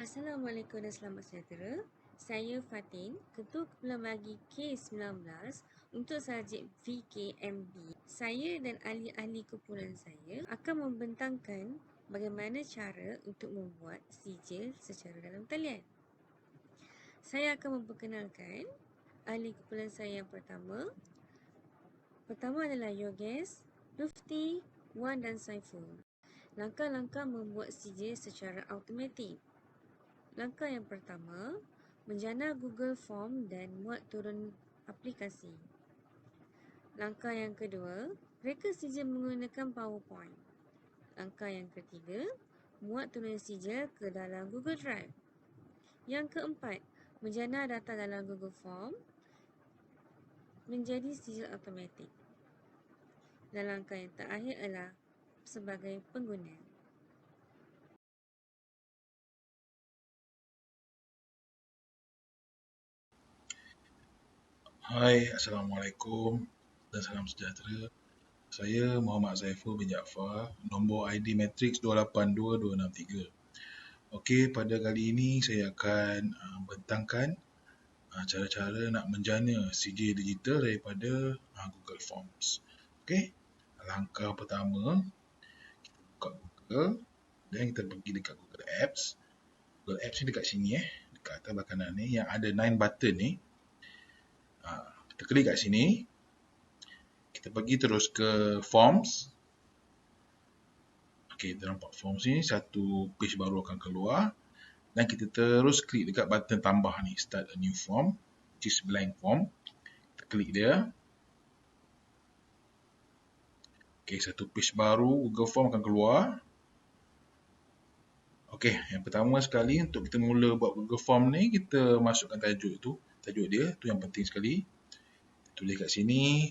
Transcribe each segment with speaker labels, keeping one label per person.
Speaker 1: Assalamualaikum dan selamat sejahtera. Saya Fatin, Ketua Kumpulan Bagi K19 untuk subjek VKMB. Saya dan ahli-ahli kumpulan saya akan membentangkan bagaimana cara untuk membuat sijil secara dalam talian. Saya akan memperkenalkan ahli kumpulan saya yang pertama. Pertama adalah Yogesh, Lufti, Wan dan Saiful. Langkah-langkah membuat sijil secara automatik. Langkah yang pertama, menjana Google Form dan muat turun aplikasi. Langkah yang kedua, reka sijil menggunakan PowerPoint. Langkah yang ketiga, muat turun sijil ke dalam Google Drive. Yang keempat, menjana data dalam Google Form menjadi sijil automatik. Dan langkah yang terakhir adalah sebagai pengguna.
Speaker 2: Hai, Assalamualaikum dan salam sejahtera. Saya Muhammad Saiful bin Jaafar, nombor ID Matrix 282263. Okey, pada kali ini saya akan bentangkan cara-cara nak menjana sijil digital daripada Google Forms. Okey, langkah pertama, buka Google dan kita pergi dekat Google Apps. Google Apps ni dekat sini dekat atas belah kanan ni yang ada 9 button ni. Kita klik kat sini. Kita pergi terus ke Forms. Okey, kita nampak Forms ni, satu page baru akan keluar. Dan kita terus klik dekat button tambah ni, Start a new form, which is blank form. Kita klik dia. Okey, satu page baru Google Form akan keluar. Okey, yang pertama sekali untuk kita mula buat Google Form ni, kita masukkan tajuk tu. Tajuk dia, tu yang penting sekali. Tulis kat sini,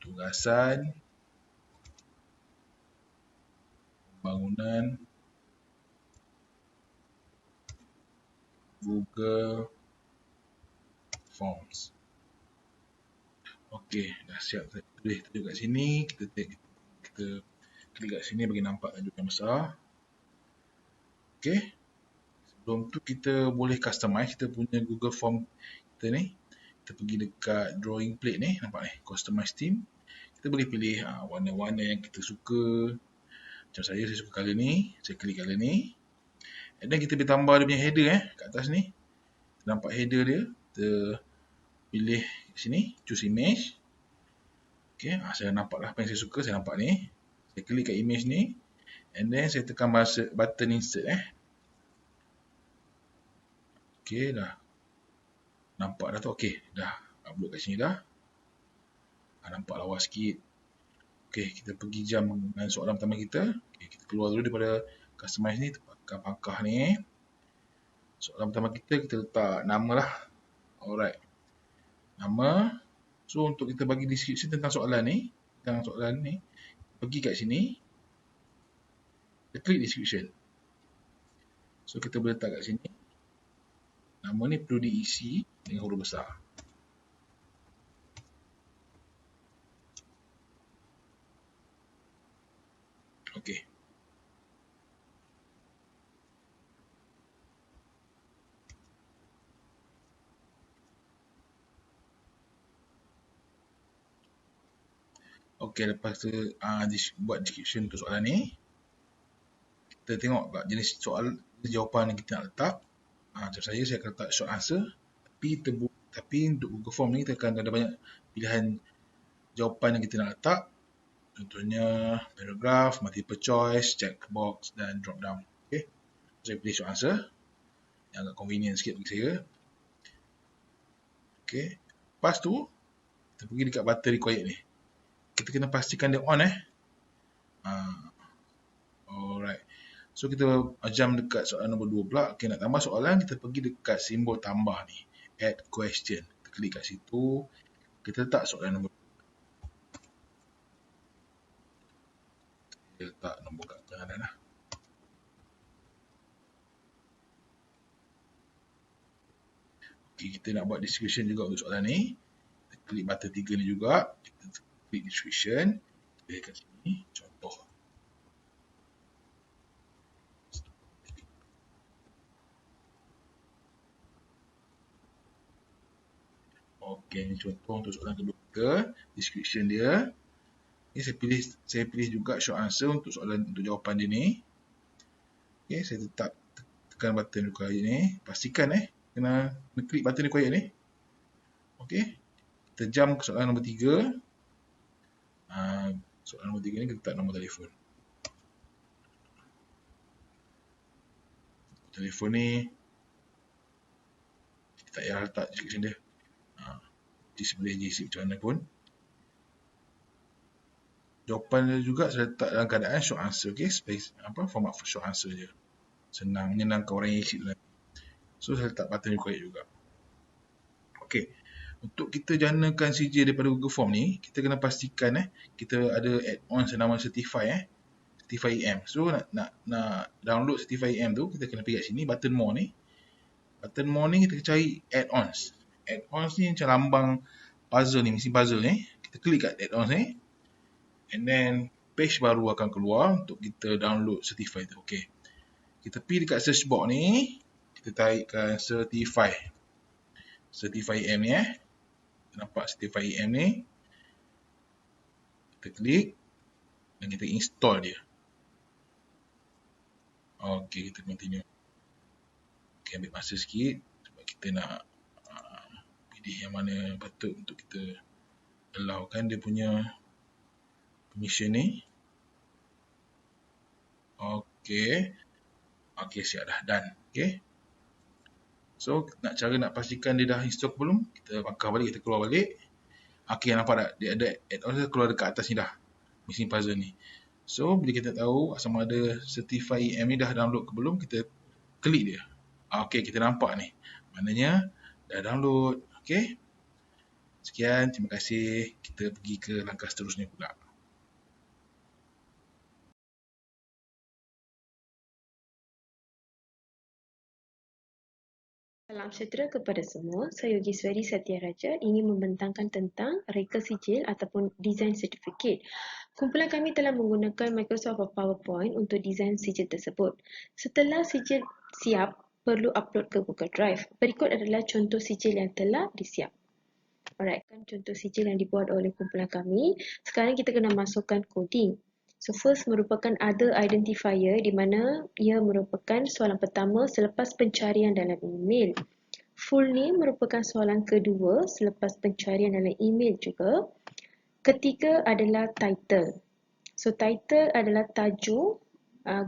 Speaker 2: tugasan bangunan Google Forms. Okey, dah siap. Tulis tajuk kat sini, kita klik kat sini bagi nampak tajuk yang besar. Okey. Sebelum tu kita boleh customize kita punya Google Form kita ni. Kita pergi dekat drawing plate ni, nampak ni, customize theme. Kita boleh pilih warna-warna yang kita suka. Macam saya suka color ni, saya klik color ni. And then kita boleh tambah dia punya header kat atas ni. Nampak header dia, kita pilih sini, choose image. Okay, saya nampak lah apa yang saya suka, saya nampak ni. Saya klik kat image ni. And then saya tekan button insert Okay, dah. Nampak dah tu, okay. Dah upload kat sini dah. Nampak lawa sikit. Okay, kita pergi jam dengan soalan pertama kita. Okay, kita keluar dulu daripada customize ni, pangkah ni. Soalan pertama kita letak nama lah. Alright. Nama. So, untuk kita bagi description tentang soalan ni, pergi kat sini. Kita klik description. So, kita boleh letak kat sini. Nama ni perlu diisi dengan huruf besar. Okey. Okey, lepas tu buat description untuk soalan ni. Kita tengok pula jenis jawapan yang kita nak letak. Macam saya akan letak short answer. Tapi untuk Google Form ni kita akan ada banyak pilihan jawapan yang kita nak letak. Contohnya paragraph, multiple choice, checkbox dan drop down. Okay. Saya pilih short answer. Yang agak convenient sikit bagi saya. Okay. Lepas tu, kita pergi dekat button required ni. Kita kena pastikan dia on Alright. So kita jam dekat soalan nombor 2 pula. Okay, nak tambah soalan, kita pergi dekat simbol tambah ni. Add question. Kita klik kat situ. Kita letak soalan nombor 2. Kita letak nombor kat kanan lah. Okay, kita nak buat description juga untuk soalan ni. Kita klik button 3 ni juga. Kita klik description. Kita pilih kat sini. Contoh. Okay, ini contoh untuk soalan kedua kita, description dia. Okay, saya pilih juga short answer untuk jawapan dia ni. Okay, saya tekan button required ni. Pastikan kena klik button required ni. Okay, kita jump ke soalan nombor 3. Soalan nombor 3 ni kita letak nombor telefon. Telefon ni kita tak payah letak description dia. Boleh isi macam mana pun. Jawapan dia juga saya letak dalam keadaan short answer. Okay, format for short answer je. Senang, menyenangkan orang yang isi tu nanti. So saya letak button required juga. Okay, untuk kita janakan sijil daripada Google Form ni, kita kena pastikan kita ada add-on senama Certify Certify EM. So nak download Certify EM tu, kita kena pergi kat sini button more ni. Button more ni kita cari add-ons. Add-ons ni macam lambang puzzle ni, mesin puzzle ni. Kita klik kat add-ons ni. And then page baru akan keluar untuk kita download Certify tu. Okay, kita pergi dekat search box ni, kita typekan Certify EM ni nampak Certify EM ni. Kita klik dan kita install dia. Okay, kita continue. Okay, ambil masa sikit sebab kita nak pilih yang mana patut untuk kita allow-kan dia punya permission ni. Okay, siap dah, done. Okay, so cara nak pastikan dia dah install ke belum, kita bangkah balik, kita keluar balik. Okay, nampak tak? Dia ada add-on keluar dekat atas ni dah, mesin puzzle ni. So bila kita tahu sama ada Certify EM ni dah download ke belum, kita klik dia. Okay, kita nampak ni, maknanya dah download. Okay, sekian, terima kasih. Kita pergi ke langkah seterusnya pula.
Speaker 3: Salam sejahtera kepada semua. Saya Yogiswari Satyaraja ingin membentangkan tentang reka sijil ataupun design certificate. Kumpulan kami telah menggunakan Microsoft PowerPoint untuk desain sijil tersebut. Setelah sijil siap, perlu upload ke Google Drive. Berikut adalah contoh sijil yang telah disiap. Alright, kan contoh sijil yang dibuat oleh kumpulan kami. Sekarang kita kena masukkan coding. So first merupakan other identifier di mana ia merupakan soalan pertama selepas pencarian dalam email. Full name merupakan soalan kedua selepas pencarian dalam email juga. Ketiga adalah title. So title adalah tajuk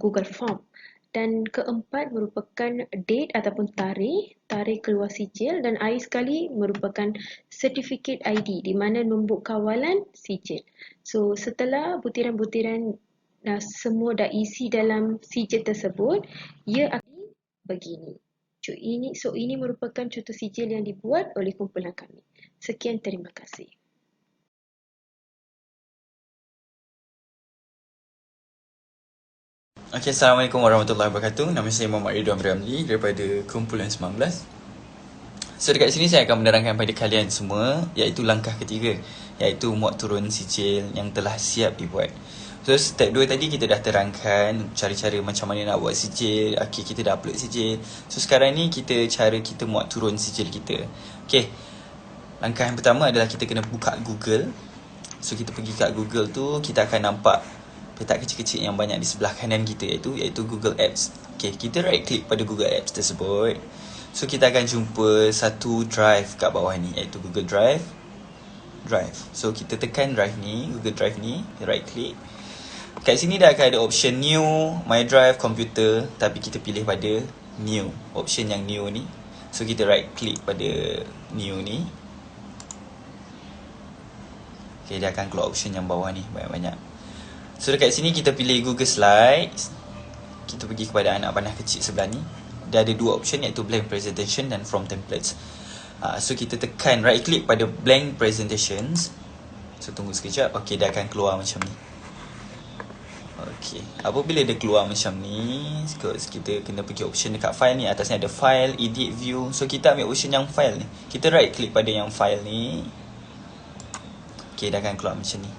Speaker 3: Google Form. Dan keempat merupakan date ataupun tarikh keluar sijil, dan akhir sekali merupakan certificate ID di mana nombor kawalan sijil. So setelah butiran-butiran semua dah isi dalam sijil tersebut, ia akan begini. So ini merupakan contoh sijil yang dibuat oleh kumpulan kami. Sekian, terima kasih.
Speaker 4: Okay, Assalamualaikum warahmatullahi wabarakatuh. Nama saya Muhammad Ridwan Ramli daripada Kumpulan 19. So dekat sini saya akan menerangkan pada kalian semua iaitu langkah ketiga, iaitu muat turun sijil yang telah siap dibuat. So step 2 tadi kita dah terangkan cara-cara macam mana nak buat sijil. Okay, kita dah upload sijil. So sekarang ni cara kita muat turun sijil kita. Okay, langkah yang pertama adalah kita kena buka Google. So kita pergi kat Google tu, kita akan nampak petak kecil-kecil yang banyak di sebelah kanan kita iaitu Google Apps. Okay, kita right click pada Google Apps tersebut. So kita akan jumpa satu drive kat bawah ni iaitu Google Drive. So kita tekan drive ni, Google Drive ni, right click. Kat sini dah akan ada option new, my drive, computer, tapi kita pilih pada new, option yang new ni. So kita right click pada new ni. Okay, dia akan keluar option yang bawah ni banyak-banyak. So dekat sini kita pilih Google Slides. Kita pergi kepada anak panah kecil sebelah ni. Dia ada dua option iaitu blank presentation dan from templates. So kita tekan right click pada blank presentations. So tunggu sekejap. Okay, dia akan keluar macam ni. Okay, apabila dia keluar macam ni, kita kena pergi option dekat file ni. Atasnya ada file, edit, view. So kita ambil option yang file ni. Kita right click pada yang file ni. Okay, dia akan keluar macam ni.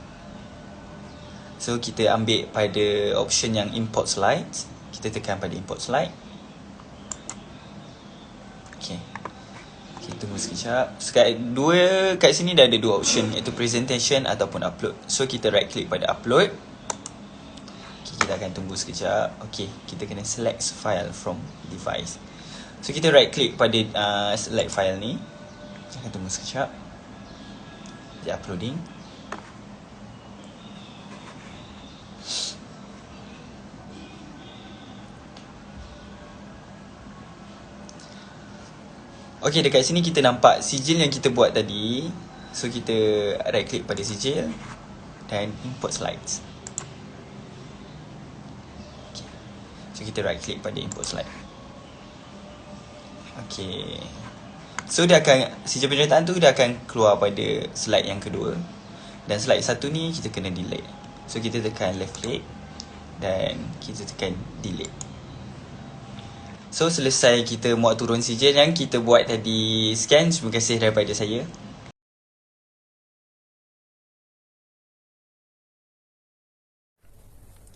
Speaker 4: So kita ambil pada option yang import slides. Kita tekan pada import slide. Okay, kita Tunggu sekejap. Kat sini dah ada 2 option, iaitu presentation ataupun upload. So kita right click pada upload. Okay, kita akan tunggu sekejap. Okay, kita kena select file from device. So kita right click pada select file ni. Akan tunggu sekejap. Dia uploading. Okay, dekat sini kita nampak sijil yang kita buat tadi. So kita right click pada sijil dan import slides. Okay. So kita right click pada import slide. Okay. So sijil penyertaan tu dia akan keluar pada slide yang kedua. Dan slide satu ni kita kena delete. So kita tekan left click dan kita tekan delete. So selesai kita muat turun sijil yang kita buat tadi scan. Terima kasih daripada saya.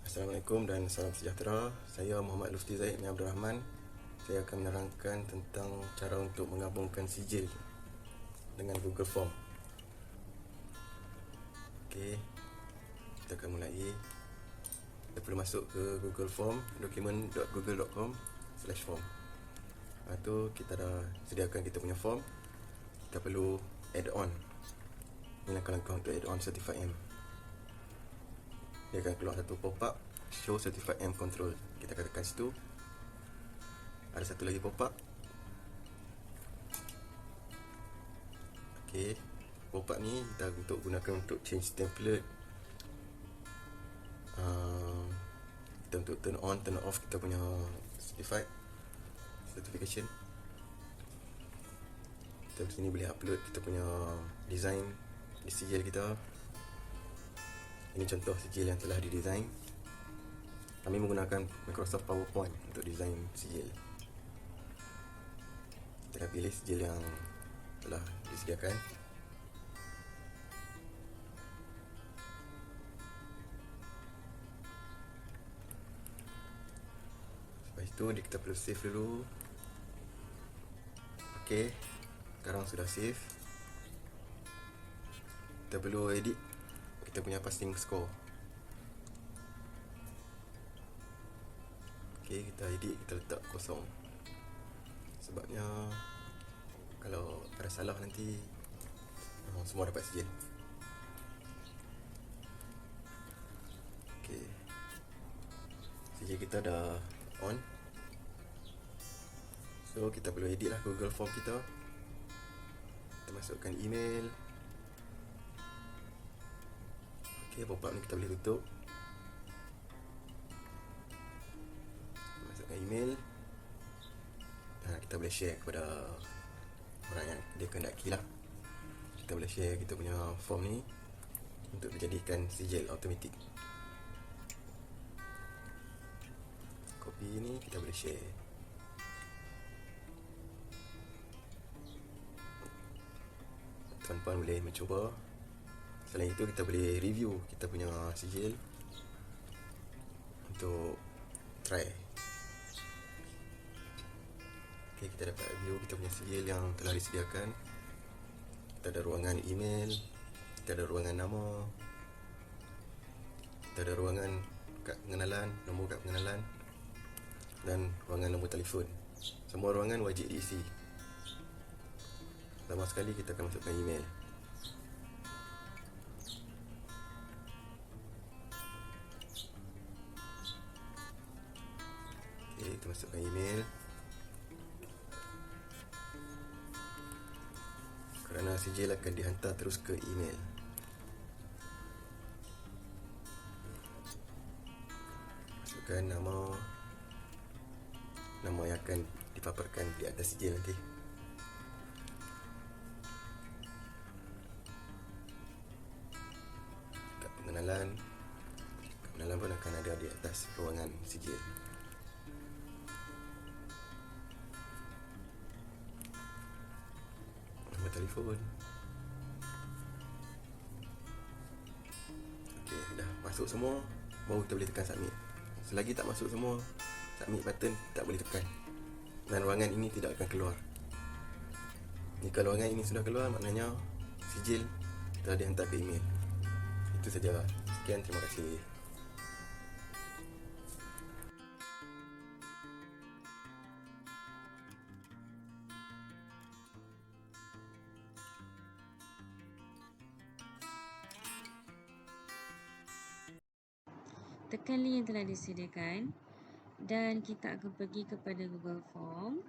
Speaker 5: Assalamualaikum dan salam sejahtera. Saya Muhammad Lufti Zahid bin Abdul Rahman. Saya akan menerangkan tentang cara untuk menggabungkan sijil dengan Google Form. Okey, kita akan mulai. Kita perlu masuk ke Google Form, document.google.com/form. Lepas tu kita dah sediakan kita punya form. Kita perlu add on. Ini langkah-langkah untuk add on Certified M. Dia akan keluar satu pop-up Show Certified M Control. Kita akan tekan situ. Ada satu lagi pop-up. Okey, pop-up ni kita gunakan untuk change template. Kita untuk turn on, turn off kita punya certification. Kita sini boleh upload kita punya design di sijil kita. Ini contoh sijil yang telah didesain. Kami menggunakan Microsoft PowerPoint untuk desain sijil. Kita akan pilih sijil yang telah disediakan. Lepas itu kita perlu save dulu. Okey, sekarang sudah save. Kita perlu edit kita punya passing score. Okey, kita edit, kita letak kosong. Sebabnya kalau ada salah nanti semua dapat sijil. Okey, sijil kita dah on. So kita perlu edit lah Google Form kita. Kita masukkan email. Okey, pop-up ni kita boleh tutup. Masukkan email. Kita boleh share kepada orang yang dia kehendaki lah. Kita boleh share kita punya form ni untuk dijadikan sijil automatik. Copy ni kita boleh share. Tuan-puan boleh mencuba. Selain itu kita boleh review kita punya sijil untuk try. Okay, kita dapat review kita punya sijil yang telah disediakan. Kita ada ruangan email, kita ada ruangan nama, kita ada ruangan kad pengenalan, nombor kad pengenalan dan ruangan nombor telefon. Semua ruangan wajib diisi. Pertama sekali kita akan masukkan email. Okay, kita masukkan email. Kerana sijil akan dihantar terus ke email. Masukkan nama yang akan dipaparkan di atas sijil nanti. Kad pengenalan pun akan ada di atas ruangan sijil. Nombor telefon. Okey, dah masuk semua, baru kita boleh tekan submit. Selagi tak masuk semua, submit button tak boleh tekan dan ruangan ini tidak akan keluar. Jika luangan ini sudah keluar, maknanya sijil telah dihantar ke email. Itu saja. Sekian, terima kasih.
Speaker 1: Tekan link yang telah disediakan dan kita akan pergi kepada Google Form.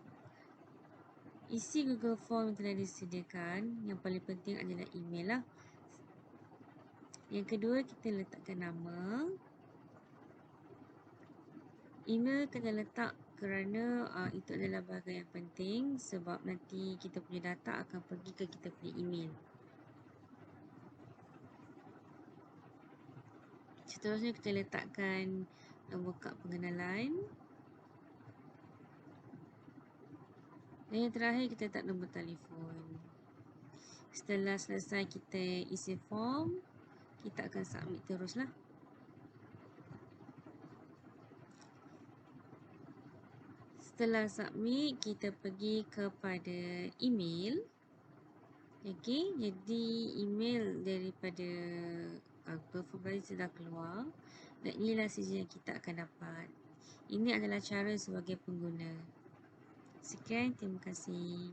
Speaker 1: Isi Google Form yang telah disediakan. Yang paling penting adalah email lah. Yang kedua, kita letakkan nama. Email kena letak kerana itu adalah bahagian yang penting sebab nanti kita punya data akan pergi ke kita punya email. Seterusnya kita letakkan nombor kad pengenalan. Dan yang terakhir kita letak nombor telefon. Setelah selesai kita isi form, kita akan submit teruslah. Setelah submit, kita pergi kepada email. Okey, jadi email daripada Google Form tadi sudah keluar. Dan inilah sijil yang kita akan dapat. Ini adalah cara sebagai pengguna. Sekian, terima kasih.